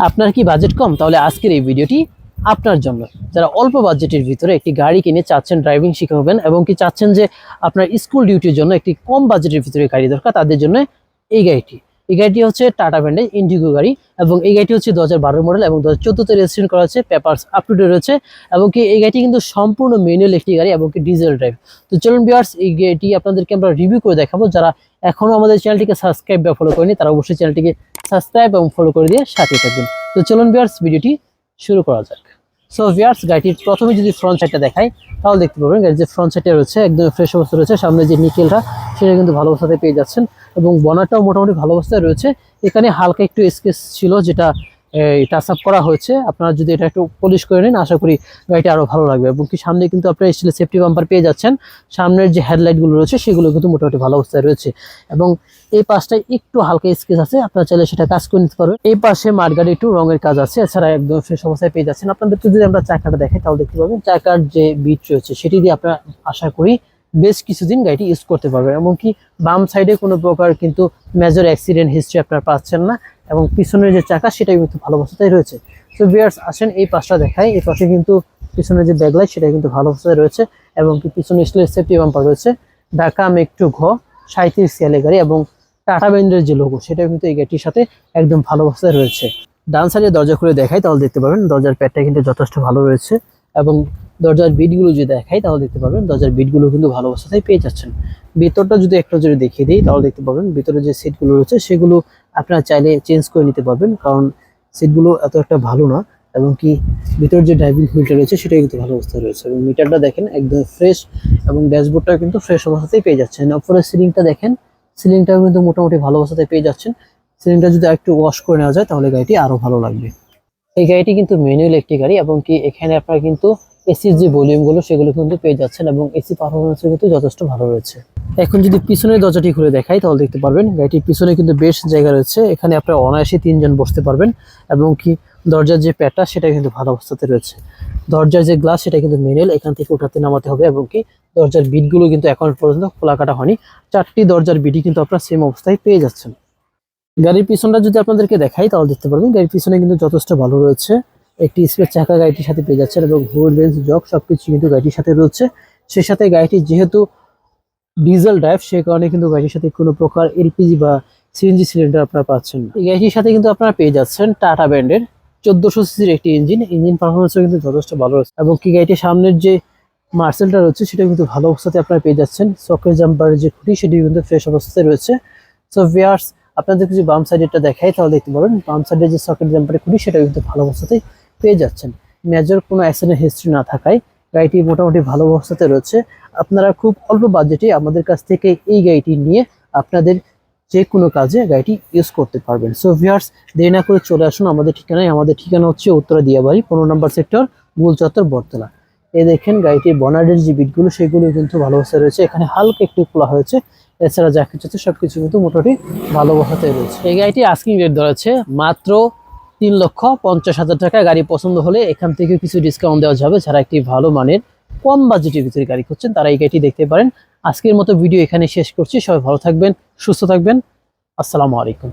আপনার কি বাজেট কম? তাহলে আজকের এই ভিডিওটি আপনার জন্য। যারা অল্প বাজেটের ভিতরে একটি গাড়ি কিনে চাচ্ছেন ড্রাইভিং শিখাবেন এবং কি চাচ্ছেন যে আপনার স্কুল ডিউটির জন্য একটি কম বাজেটের ভিতরে গাড়ি দরকার, তাদের জন্য এই গাড়িটি। এই গাড়িটি হচ্ছে টাটা ব্র্যান্ডের ইন্ডিগো গাড়ি এবং এই গাড়িটি হচ্ছে 2012 মডেল এবং 2014 রেজিস্ট্রেশন করা হচ্ছে, পেপারস আপ টু ডেট রয়েছে এবং কি এই গাড়িটি কিন্তু সম্পূর্ণ ম্যানুয়াল একটি গাড়ি এবং কি ডিজেল ড্রাইভ। তো চলুন ভিউয়ার্স, এই গাড়িটি আপনাদেরকে আমরা রিভিউ করে দেখাবো। যারা এখনো আমাদের চ্যানেলটিকে সাবস্ক্রাইব বা ফলো করেনি তারা অবশ্যই চ্যানেলটিকে সাবস্ক্রাইব এবং ফলো করে দিয়ে সাথে থাকবেন। তো চলুন ভিউয়ার্স, ভিডিওটি শুরু করা যাক। সো ভিউয়ার্স, গাড়িটির প্রথমে যদি ফ্রন্ট সাইডটা দেখাই তাহলে দেখতে পাবেন গাড়ির যে ফ্রন্ট সাইডটা রয়েছে একদম ফ্রেশ অবস্থা রয়েছে। সামনে যে নিকেলটা সেটা কিন্তু ভালো অবস্থাতে পেয়ে যাচ্ছেন এবং বনারটাও মোটামুটি ভালো অবস্থায় রয়েছে। এখানে হালকা একটু স্কেচ ছিল যেটা টাচ আপ করা হয়েছে। আপনারা যদি এটা একটু পলিশ করে নেন আশা করি গাড়িটা আরো ভালো লাগবে। এবং কি সামনে কিন্তু আপনারা স্টিলের সেফটি বাম্পার পেয়ে যাচ্ছেন। সামনের যে হেডলাইটগুলো রয়েছে সেগুলো কিন্তু মোটামুটি ভালো অবস্থায় রয়েছে এবং এই পাশটায় একটু হালকা স্কেচ আছে, আপনারা চাইলে সেটা কাজ করে নিতে পারবেন। এই পাশে মাঠগাড়ি একটু রঙের কাজ আছে, এছাড়া একদম ফ্রেশ অবস্থায় পেয়ে যাচ্ছেন। আপনাদেরকে যদি আমরা চাকাটা দেখাই তাহলে দেখতে পাবেন চাকার যে বিট রয়েছে সেটি দিয়ে আপনারা আশা করি বেশ কিছুদিন গাড়িটি ইউজ করতে পারবেন। এমনকি বাম সাইডে কোনো প্রকার কিন্তু মেজর অ্যাক্সিডেন্ট হিস্ট্রি আপনারা পাচ্ছেন না এবং পিছনের যে চাকা সেটাই কিন্তু ভালো অবস্থায় রয়েছে। তো ভিউয়ার্স আসেন এই পাশটা দেখাই। এই পাশে কিন্তু পিছনের যে ব্যাকলাইট সেটা কিন্তু ভালো অবস্থায় রয়েছে এবং কি পিছনে স্টিলের সেফটি বাম্পার রয়েছে। ঢাকা মেট্রো ঘ 37 সিএলএ গাড়ি এবং টাটা ব্র্যান্ডের যে লোগো সেটা কিন্তু এই গাড়িটির সাথে একদম ভালো অবস্থায় রয়েছে। ডান সাইডে দরজা খুলে দেখাই তাহলে দেখতে পাবেন দরজার প্যাডটা কিন্তু যথেষ্ট ভালো রয়েছে এবং দরজার বিটগুলো যদি দেখাই তাহলে দেখতে পাবেন দরজার বিটগুলো কিন্তু ভালো অবস্থাতেই পেয়ে যাচ্ছেন। ভিতরটা যদি একটু যদি দেখিয়ে দিই তাহলে দেখতে পাবেন ভিতরে যে সিটগুলো রয়েছে সেগুলো আপনারা চাইলে চেঞ্জ করে নিতে পারবেন, কারণ সিটগুলো এত একটা ভালো না এবং কি ভিতর যে ড্রাইভিং হুইলটা রয়েছে সেটাই কিন্তু ভালো অবস্থায় রয়েছে এবং মিটারটা দেখেন একদম ফ্রেশ এবং ড্যাশবোর্ডটাও কিন্তু ফ্রেশ অবস্থাতেই পেয়ে যাচ্ছেন। উপরে সিলিংটা দেখেন, সিলিংটাও কিন্তু মোটামুটি ভালো অবস্থাতে পেয়ে যাচ্ছেন। সিলিংটা যদি একটু ওয়াশ করে নেওয়া যায় তাহলে গাড়িটি আরো ভালো লাগবে। এই গাড়িটি কিন্তু ম্যানুয়াল একটি গাড়ি এবং কি এখানে আপনারা কিন্তু এসির যে ভলিউমগুলো সেগুলো কিন্তু পেয়ে যাচ্ছেন এবং এসি পারফরমেন্সও কিন্তু যথেষ্ট ভালো রয়েছে। এখন যদি পিছনের দরজাটি খুলে দেখাই তাহলে দেখতে পারবেন গাড়িটির পিছনে কিন্তু বেশ জায়গা রয়েছে। এখানে আপনারা অনায়াসে 3 জন বসতে পারবেন এবং কি দরজার যে প্যাডটা সেটা কিন্তু ভালো অবস্থাতে রয়েছে। দরজার যে গ্লাস সেটা কিন্তু ম্যানুয়াল, এখান থেকে উঠাতে নামাতে হবে এবং কি দরজার বিটগুলো কিন্তু এখন পর্যন্ত খোলা কাটা হয়নি। 4টি দরজার বিটই কিন্তু আপনারা সেম অবস্থায় পেয়ে যাচ্ছেন। গাড়ির পিছনটা যদি আপনাদেরকে দেখাই তাহলে দেখতে পারবেন গাড়ির পিছনে কিন্তু যথেষ্ট ভালো রয়েছে। একটি স্পেয়ার চাকা গাড়িটির সাথে পেয়ে যাচ্ছেন এবং হুইল বেঞ্চ জক সবকিছু কিন্তু গাড়িটির সাথে রয়েছে। সেই সাথে গাড়িটি যেহেতু ডিজেল ড্রাইভ সেই কারণে কিন্তু গাড়ির সাথে কোনো প্রকার এলপিজি বা সিএনজি সিলিন্ডার আপনারা পাচ্ছেন। এই গাড়িটির সাথে কিন্তু আপনারা পেয়ে যাচ্ছেন টাটা ব্র্যান্ডের 1400 সিসির একটি ইঞ্জিন পারফরমেন্সও কিন্তু যথেষ্ট ভালো রয়েছে এবং কি গাড়িটির সামনের যে মার্সেলটা রয়েছে সেটা কিন্তু ভালো অবস্থাতে আপনারা পেয়ে যাচ্ছেন। সকেট জাম্পারের যে খুঁটি সেটি কিন্তু ফ্রেশ অবস্থায় রয়েছে। সো ভিউয়ার্স, আপনাদেরকে যদি বাম সাইডেরটা দেখাই তাহলে দেখতে পাবেন বাম সাইডের যে সকেট জাম্পারের খুঁটি সেটা কিন্তু ভালো অবস্থাতে পেয়ে যাচ্ছেন। মেজর কোনো অ্যাক্সিডেন্ট হিস্ট্রি না থাকায় গাড়িটি মোটামুটি ভালো অবস্থাতে রয়েছে। আপনারা খুব অল্প বাজেটে আমাদের কাছ থেকে এই গাড়িটি নিয়ে আপনাদের যে কোনো কাজে গাড়িটি ইউজ করতে পারবেন। সো ভিউয়ার্স, দেরি না করে চলে আসুন আমাদের ঠিকানায়। আমাদের ঠিকানা হচ্ছে উত্তরা দিয়াবাড়ি 15 নম্বর সেক্টর, গোল চত্বর, বটতলা। এই দেখেন গাড়িটির বনারের যে বিটগুলো সেগুলো কিন্তু ভালো অবস্থায় রয়েছে। এখানে হালকা একটু খোলা হয়েছে, এছাড়া যা কিছু আছে সবকিছু কিন্তু মোটামুটি ভালো অবস্থাতে রয়েছে। এই গাড়িটি আস্কিং রেট ধরা আছে মাত্র 3,50,000 টাকা। গাড়ি পছন্দ হলে এখান থেকে কিছু ডিসকাউন্ট দেওয়া যাবে। যারা একটি ভালো মানের কম বাজেটের ভিতরে গাড়ি করছেন তারা এই গাড়িটি দেখতে পারেন। আজকের মতো ভিডিও এখানে শেষ করছি। সবাই ভালো থাকবেন, সুস্থ থাকবেন। আসসালামু আলাইকুম।